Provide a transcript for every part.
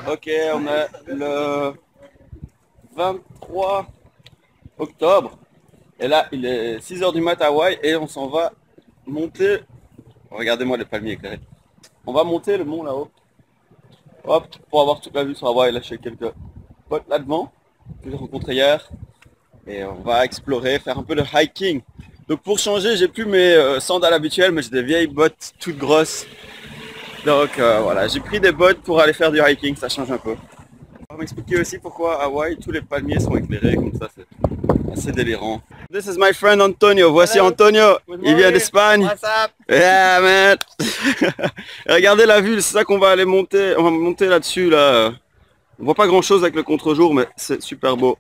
Ok, on est le 23 octobre. Et là, il est 6 heures du mat à Hawaï et on s'en va monter. Regardez-moi les palmiers éclairés. On va monter le mont là-haut. Hop, pour avoir toute la vue sur Hawaï. Là, je suis quelques potes là-devant que j'ai rencontrés hier. Et on va explorer, faire un peu de hiking. Donc pour changer, j'ai plus mes sandales habituelles, mais j'ai des vieilles bottes toutes grosses. Donc voilà, j'ai pris des bottes pour aller faire du hiking, ça change un peu. On va m'expliquer aussi pourquoi à Hawaï, tous les palmiers sont éclairés, comme ça c'est assez délirant. This is my friend Antonio, voici Hello. Antonio, il vient d'Espagne. What's up? Yeah man. Regardez la vue, c'est ça qu'on va aller monter, on va monter là-dessus là. On voit pas grand chose avec le contre-jour, mais c'est super beau.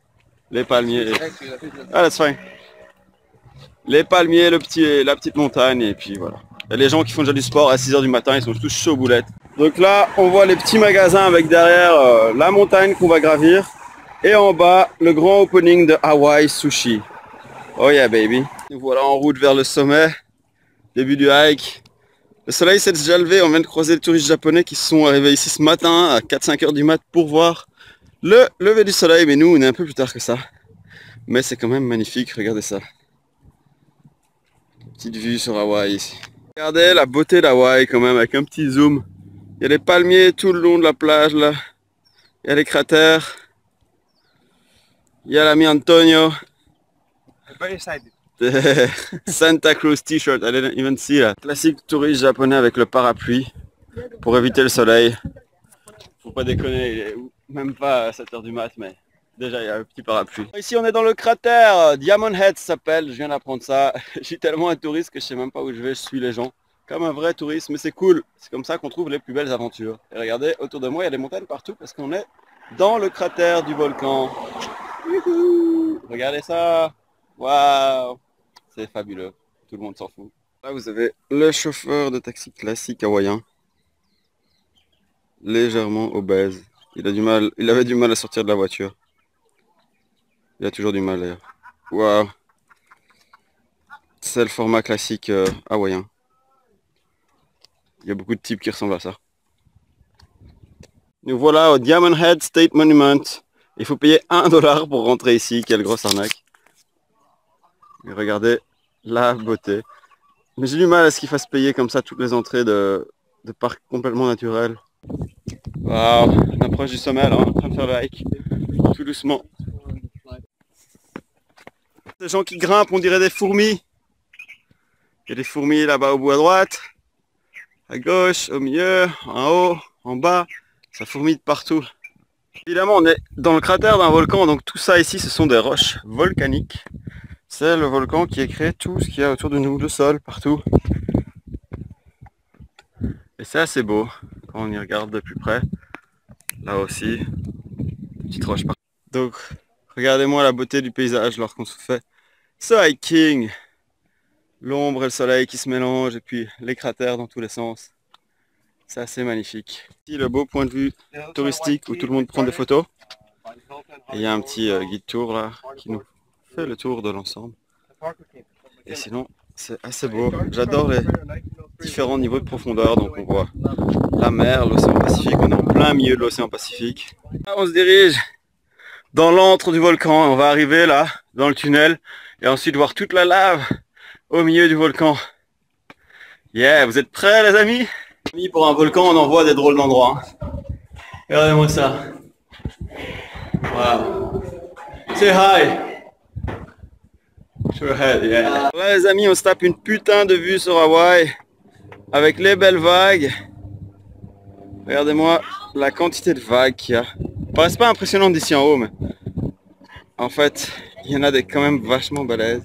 Les palmiers. Ah, that's fine. Les palmiers, la petite montagne, et puis voilà. Il y a les gens qui font déjà du sport à 6 heures du matin, ils sont tous chauds boulettes. Donc là, on voit les petits magasins avec derrière la montagne qu'on va gravir. Et en bas, le grand opening de Hawaii Sushi. Oh yeah baby. Nous voilà en route vers le sommet. Début du hike. Le soleil s'est déjà levé, on vient de croiser les touristes japonais qui se sont arrivés ici ce matin à 4-5 heures du mat pour voir le lever du soleil. Mais nous, on est un peu plus tard que ça. Mais c'est quand même magnifique, regardez ça. Petite vue sur Hawaï ici. Regardez la beauté d'Hawaï quand même avec un petit zoom. Il y a les palmiers tout le long de la plage là. Il y a les cratères. Il y a l'ami Antonio. Very excited. Santa Cruz t-shirt, I didn't even see that. Classique touriste japonais avec le parapluie pour éviter le soleil. Faut pas déconner, il est même pas à 7 heures du mat, mais déjà il y a un petit parapluie. Ici on est dans le cratère, Diamond Head s'appelle, je viens d'apprendre ça. Je suis tellement un touriste que je sais même pas où je vais, je suis les gens. Comme un vrai touriste, mais c'est cool. C'est comme ça qu'on trouve les plus belles aventures. Et regardez, autour de moi il y a des montagnes partout parce qu'on est dans le cratère du volcan. Youhou. Regardez ça. Waouh. C'est fabuleux. Tout le monde s'en fout. Là vous avez le chauffeur de taxi classique hawaïen. Légèrement obèse. Il avait du mal à sortir de la voiture. Il a toujours du mal d'ailleurs. Waouh. C'est le format classique hawaïen. Il y a beaucoup de types qui ressemblent à ça. Nous voilà au Diamond Head State Monument. Il faut payer 1 dollar pour rentrer ici. Quelle grosse arnaque. Et regardez la beauté. Mais j'ai du mal à ce qu'ils fassent payer comme ça toutes les entrées de parcs complètement naturels. Waouh, on approche du sommet là, on est en train de faire le hike. Tout doucement. Des gens qui grimpent, on dirait des fourmis. Il y a des fourmis là-bas au bout à droite, à gauche, au milieu, en haut, en bas. Ça fourmille de partout. Évidemment, on est dans le cratère d'un volcan, donc tout ça ici, ce sont des roches volcaniques. C'est le volcan qui a créé tout ce qu'il y a autour de nous, le sol, partout. Et c'est assez beau quand on y regarde de plus près. Là aussi, petite roche partout. Donc, regardez-moi la beauté du paysage lorsqu'on se fait ce hiking. L'ombre et le soleil qui se mélangent et puis les cratères dans tous les sens. C'est assez magnifique. Ici, le beau point de vue touristique où tout le monde prend des photos. Et il y a un petit guide tour là qui nous fait le tour de l'ensemble. Et sinon, c'est assez beau. J'adore les différents niveaux de profondeur. Donc on voit la mer, l'océan Pacifique. On est en plein milieu de l'océan Pacifique. Là, on se dirige dans l'antre du volcan. On va arriver là, dans le tunnel. Et ensuite voir toute la lave au milieu du volcan. Yeah, vous êtes prêts les amis? Pour un volcan, on en voit des drôles d'endroits. Regardez-moi ça. Wow. Say hi. Sure head, yeah. Là les amis, on se tape une putain de vue sur Hawaï. Avec les belles vagues. Regardez-moi la quantité de vagues qu'il y a. C'est pas impressionnant d'ici en haut, mais en fait, il y en a des quand même vachement balèzes.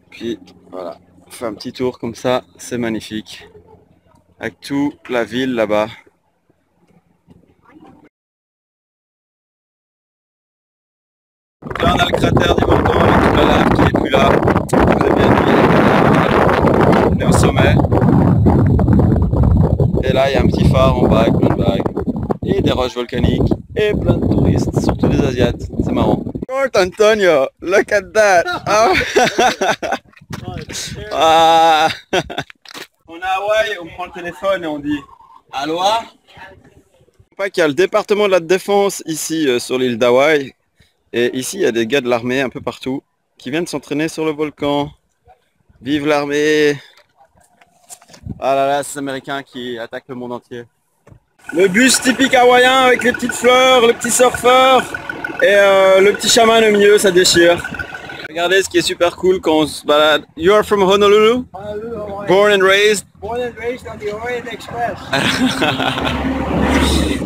Puis voilà, on fait un petit tour comme ça, c'est magnifique. Avec toute la ville là-bas. Là on a le cratère du volcan avec toute la lave qui est plus là. Vous avez bien vu, on est au sommet. Et là il y a un petit phare en bas avec plein de vagues. Et des roches volcaniques. Et plein de touristes, surtout des Asiates. C'est marrant. Short Antonio, look at that. Ah. On est à Hawaï, on prend le téléphone et on dit Aloha. Pas qu'il y a le département de la défense ici sur l'île d'Hawaï. Et ici, il y a des gars de l'armée un peu partout qui viennent s'entraîner sur le volcan. Vive l'armée! Ah là là, ces Américains qui attaquent le monde entier. Le bus typique hawaïen avec les petites fleurs, le petit surfeur et le petit chaman au milieu, ça déchire. Regardez ce qui est super cool quand on se balade. You are from Honolulu? Honolulu, Hawaii. Born and raised? Born and raised on the Orient Express.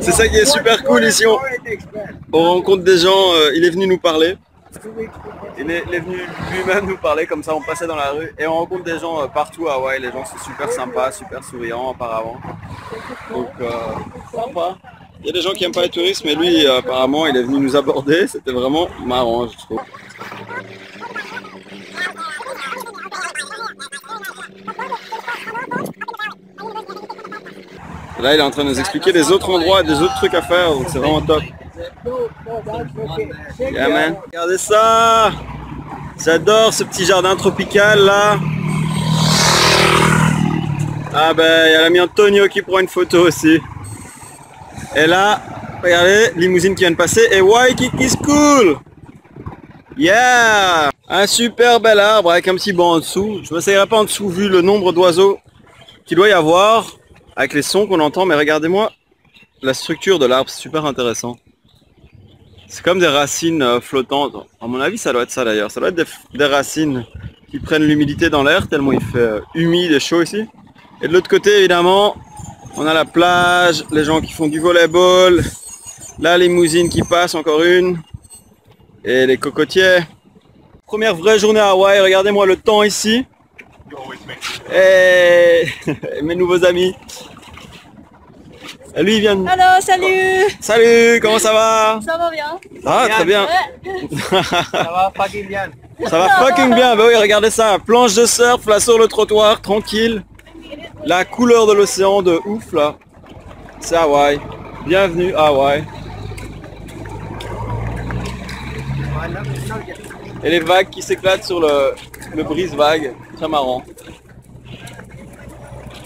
C'est ça qui est super cool ici. On rencontre des gens, il est venu nous parler. Il est venu lui-même nous parler comme ça, on passait dans la rue et on rencontre des gens partout à Hawaï. Les gens sont super sympas, super souriants apparemment. Donc sympa. Il y a des gens qui n'aiment pas les touristes, mais lui apparemment il est venu nous aborder. C'était vraiment marrant, je trouve. Et là il est en train de nous expliquer des autres endroits, des autres trucs à faire, donc c'est vraiment top. Yeah man, regardez ça! J'adore ce petit jardin tropical là. Ah ben il y a l'ami Antonio qui prend une photo aussi. Et là, regardez, limousine qui vient de passer et Waikiki School! Yeah! Un super bel arbre avec un petit banc en dessous. Je ne m'essayerai pas en dessous vu le nombre d'oiseaux qu'il doit y avoir avec les sons qu'on entend, mais regardez-moi la structure de l'arbre, c'est super intéressant. C'est comme des racines flottantes. À mon avis, ça doit être ça d'ailleurs. Ça doit être des racines qui prennent l'humidité dans l'air tellement il fait humide et chaud ici. Et de l'autre côté, évidemment, on a la plage, les gens qui font du volleyball, la limousine qui passe, encore une, et les cocotiers. Première vraie journée à Hawaï, regardez-moi le temps ici. Et mes nouveaux amis. Et lui il vient de... Allô, salut! Salut, comment ça va? Ça va bien? Ah, très bien. Ouais. Ça va fucking bien. Ça va fucking bien, bah oui, regardez ça, planche de surf là sur le trottoir, tranquille. La couleur de l'océan de ouf là. C'est Hawaï. Bienvenue à Hawaï. Et les vagues qui s'éclatent sur le brise-vague, très marrant.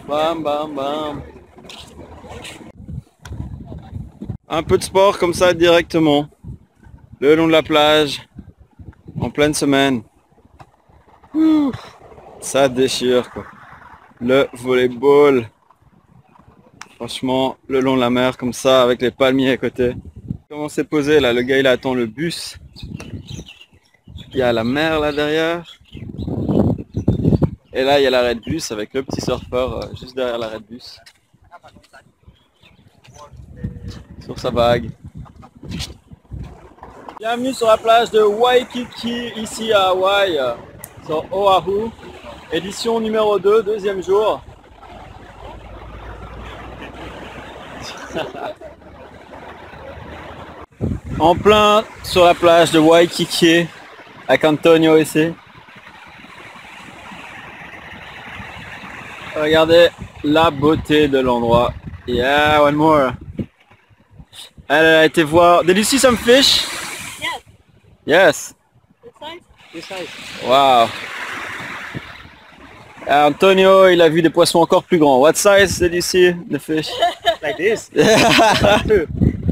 Bam bam bam. Un peu de sport comme ça directement, le long de la plage, en pleine semaine. Ouh, ça déchire quoi. Le volleyball, franchement, le long de la mer comme ça, avec les palmiers à côté. Comment c'est posé là, le gars il attend le bus. Il y a la mer là derrière. Et là il y a l'arrêt de bus avec le petit surfeur juste derrière l'arrêt de bus. Sur sa vague. Bienvenue sur la plage de Waikiki, ici à Hawaï, sur Oahu. Édition numéro 2, deuxième jour. En plein sur la plage de Waikiki, avec Antonio ici. Regardez la beauté de l'endroit. Yeah, one more. Elle a été voir. Did you see some fish? Yes. Yes. This size? Wow. Antonio, il a vu des poissons encore plus grands. What size did you see the fish? Like this. Yeah.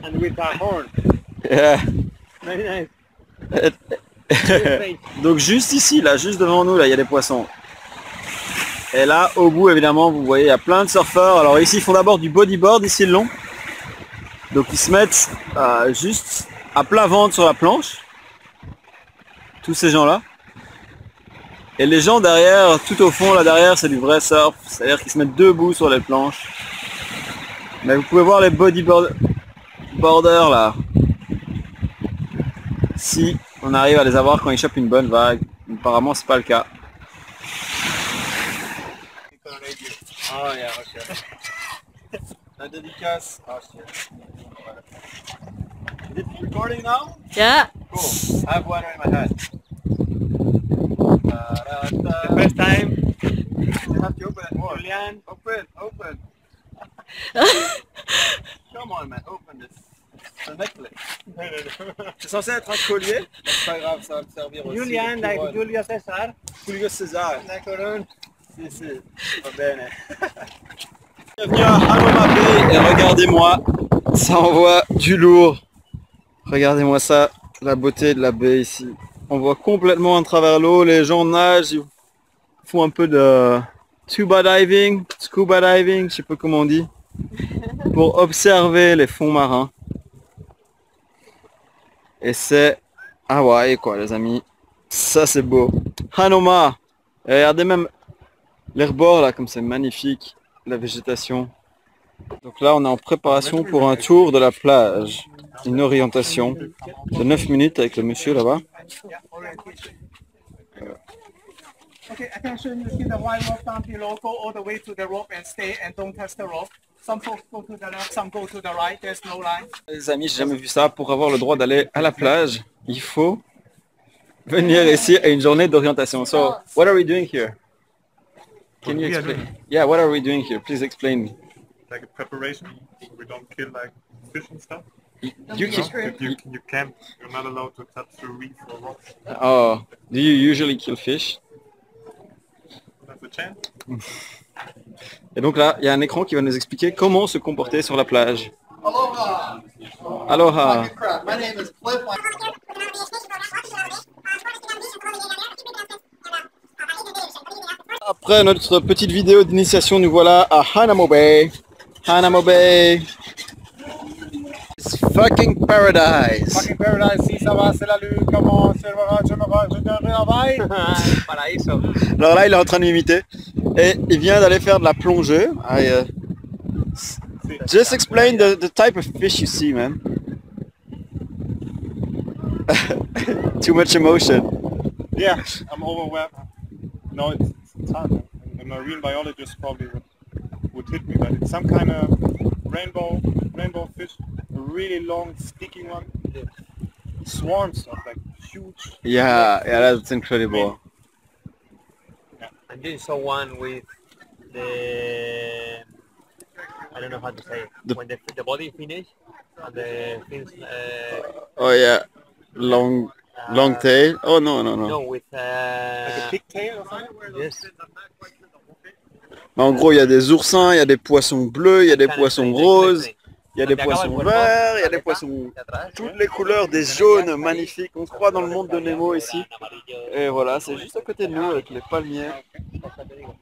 And with our horn. Very nice. Donc juste ici, là, juste devant nous, là, il y a des poissons. Et là, au bout, évidemment, vous voyez, il y a plein de surfeurs. Alors ici, ils font d'abord du bodyboard, ici le long. Donc ils se mettent juste à plat ventre sur la planche. Tous ces gens-là. Et les gens derrière, tout au fond, là derrière, c'est du vrai surf. C'est-à-dire qu'ils se mettent debout sur les planches. Mais vous pouvez voir les bodyboarders là. Si on arrive à les avoir quand ils chopent une bonne vague. Apparemment, c'est pas le cas. Oh yeah, okay. La dédicace. Oh shit. Is it recording now? Yeah. Cool. I have one in my head. The first time. You have to open it more. Julian. Open, open. Come on man, open this. C'est un necklace. C'est censé être un collier. C'est pas grave, ça va me servir aussi. Julian, like Julio Cesar. Julio César. La couronne. Si, si. Va bene. Bienvenue à Halomapé et regardez-moi Ça envoie du lourd. Regardez-moi ça, la beauté de la baie ici. On voit complètement à travers l'eau, les gens nagent, ils font un peu de scuba diving, je sais pas comment on dit, pour observer les fonds marins. Et c'est Hawaï quoi les amis. Ça c'est beau. Hanoma. Et regardez même les rebords là comme c'est magnifique, la végétation. Donc là on est en préparation pour un tour de la plage. Une orientation de 9 minutes avec le monsieur là-bas. Okay, attention, you see the white rope down below, go all the way to the rope and stay and don't touch the rope. Some folks go to the left, some go to the right, there's no line. Les amis, j'ai jamais vu ça. Pour avoir le droit d'aller à la plage, il faut venir ici à une journée d'orientation. So, what are we doing here? Can you explain? Yeah, what are we doing here? Please explain me. Like a preparation, we don't kill like fish and stuff. You can, You can't, you're not allowed to touch the reef or rocks. oh, do you usually kill fish? That's a chance. Et donc là, il y a un écran qui va nous expliquer comment se comporter sur la plage. Aloha! Aloha. Crap. My name is Cliff. Après notre petite vidéo d'initiation, nous voilà à Hanamo Bay. Hanamo Bay. It's fucking paradise. Fucking paradise, si ça va, c'est la lune, comment, c'est le je travaille. Paraíso. Alors là, il est en train de m'imiter. Et il vient d'aller faire de la plongée. Just explain the type of fish you see, man. Too much emotion. Yeah, I'm overwhelmed. No, it's hard. A marine biologist probably would hit me, but it's some kind of rainbow fish, a really long, sticky one. Swarms of like huge. Yeah, that's incredible. And you saw one with the, I don't know how to say it, when the body finish and the fins, Oh yeah, long tail. Oh no. no, with, Like a pigtail or something? yes, Mais en gros, il y a des oursins, il y a des poissons bleus, il y a des poissons roses, il y a des poissons verts, il y a des poissons toutes les couleurs, des jaunes magnifiques. On se croit dans le monde de Nemo ici. Et voilà, c'est juste à côté de nous avec les palmiers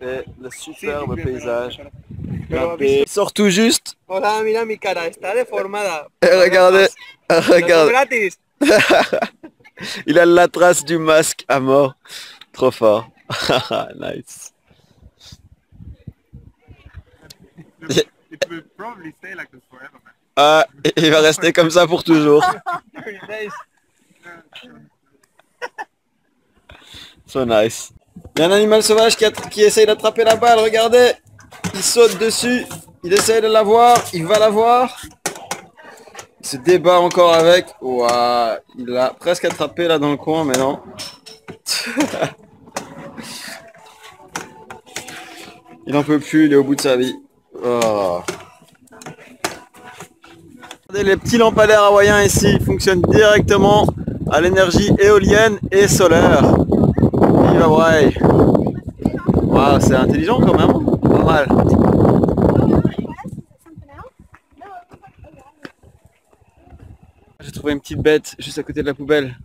et le superbe paysage. La baie sort tout juste. Hola, mira mi cara, está deformada. Et regardez, regardez. Gratis. Il a la trace du masque à mort. Trop fort. Nice. It will probably stay like this forever, man. Il va rester comme ça pour toujours. So nice. Il y a un animal sauvage qui essaye d'attraper la balle, regardez. Il saute dessus, il essaye de la voir, il va la voir. Il se débat encore avec. Ouah, il l'a presque attrapé là dans le coin, mais non. Il n'en peut plus, il est au bout de sa vie. Oh. Regardez les petits lampadaires hawaïens ici, ils fonctionnent directement à l'énergie éolienne et solaire. Vive Hawaï. Wow, c'est intelligent quand même, pas mal. J'ai trouvé une petite bête juste à côté de la poubelle.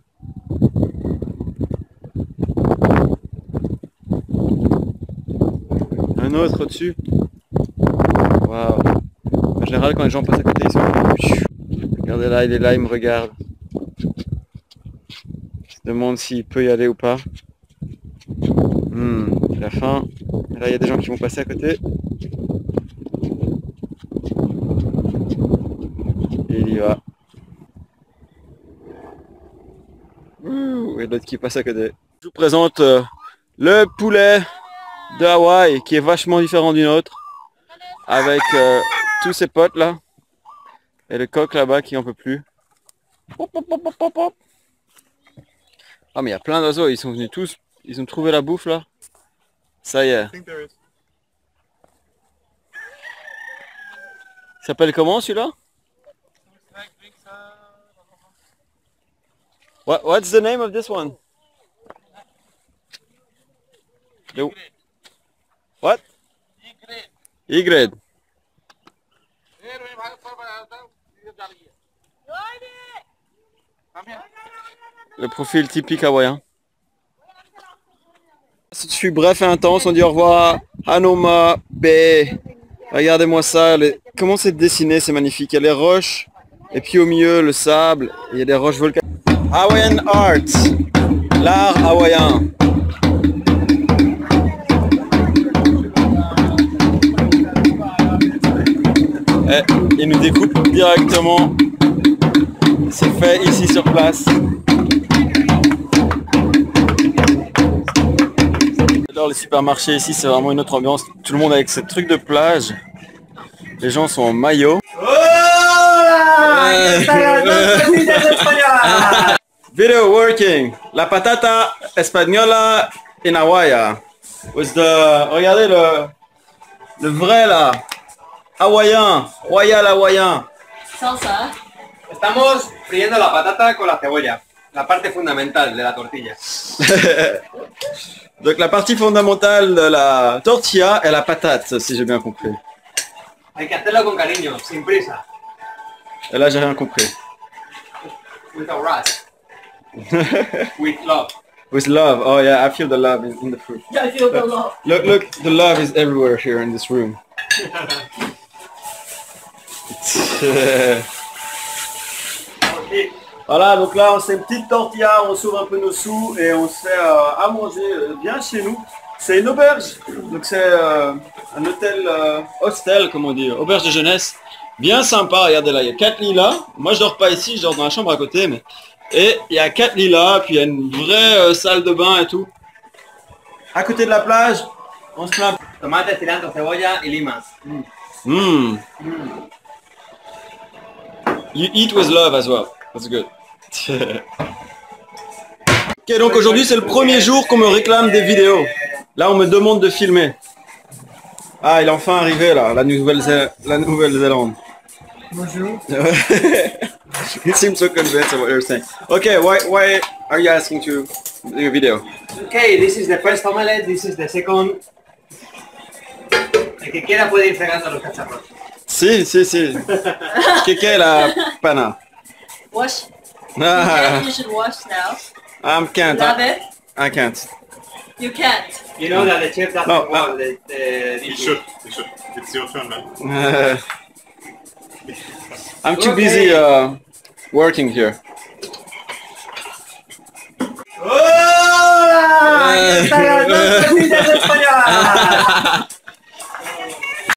Un autre au-dessus. Waouh. En général, quand les gens passent à côté, ils sont... Regardez là, il est là, il me regarde. Il se demande s'il peut y aller ou pas. Il a faim. Et là, il y a des gens qui vont passer à côté. Et il y va. Et l'autre qui passe à côté. Je vous présente le poulet de Hawaï qui est vachement différent du nôtre. Avec tous ses potes là. Et le coq là-bas qui en peut plus. Ah mais il y a plein d'oiseaux, ils sont venus tous. Ils ont trouvé la bouffe là. Ça y est. I think there is. Il s'appelle comment celui-là? What's the name of this one? What? Egret. Le profil typique hawaïen. Je suis bref et intense, on dit au revoir à Hanoma Bay. Regardez-moi ça, comment c'est dessiné, c'est magnifique. Il y a les roches, et puis au milieu le sable, il y a des roches volcaniques. Hawaiian Art, l'art hawaïen. Et il nous découpe directement. C'est fait ici sur place. J'adore les supermarchés ici, c'est vraiment une autre ambiance. Tout le monde avec ce truc de plage. Les gens sont en maillot. Video working. La patata espagnola en Hawaii. Regardez le vrai là. Hawaïen. Royal hawaïen. Salsa. Estamos friendo la patata con la cebolla, la parte fundamental de la tortilla. Donc la partie fondamentale de la tortilla est la patate, si j'ai bien compris. Hay que hacerlo con cariño, sin prisa. Et là j'ai rien compris. Without rush. With love. With love, oh yeah, I feel the love in the food. I feel the love. Look, the love is everywhere here in this room. Voilà, donc là on fait une petite tortilla, on sauve un peu nos sous et on se fait à manger bien chez nous. C'est une auberge, donc c'est un hôtel, hostel comme on dit, auberge de jeunesse. Bien sympa, regardez là, il y a 4 lits là. Moi je dors pas ici, je dors dans la chambre à côté. Mais... Et il y a 4 lits là, puis il y a une vraie salle de bain et tout. À côté de la plage, on se plaint. Tomate, cilantro, cebolla y limas. Mm. You eat with love as well. That's good. Ok, donc aujourd'hui c'est le premier jour qu'on me réclame des vidéos. Là on me demande de filmer. Ah, il est enfin arrivé là, la Nouvelle-Zélande. Bonjour. You seem so convinced of what you're saying. Okay, why are you asking to do a video? Okay, this is the first omelette, this is the second. El que quiera puede ir fregando los cacharros. Si. ¿Qué la pana? Wash. Ah, You should wash now. I can't. Love it. I can't. You can't. You know that the chef doesn't No, want You should. It's your turn, man. I'm too busy working here. ¡Hola! ¡Esta es la tortilla española!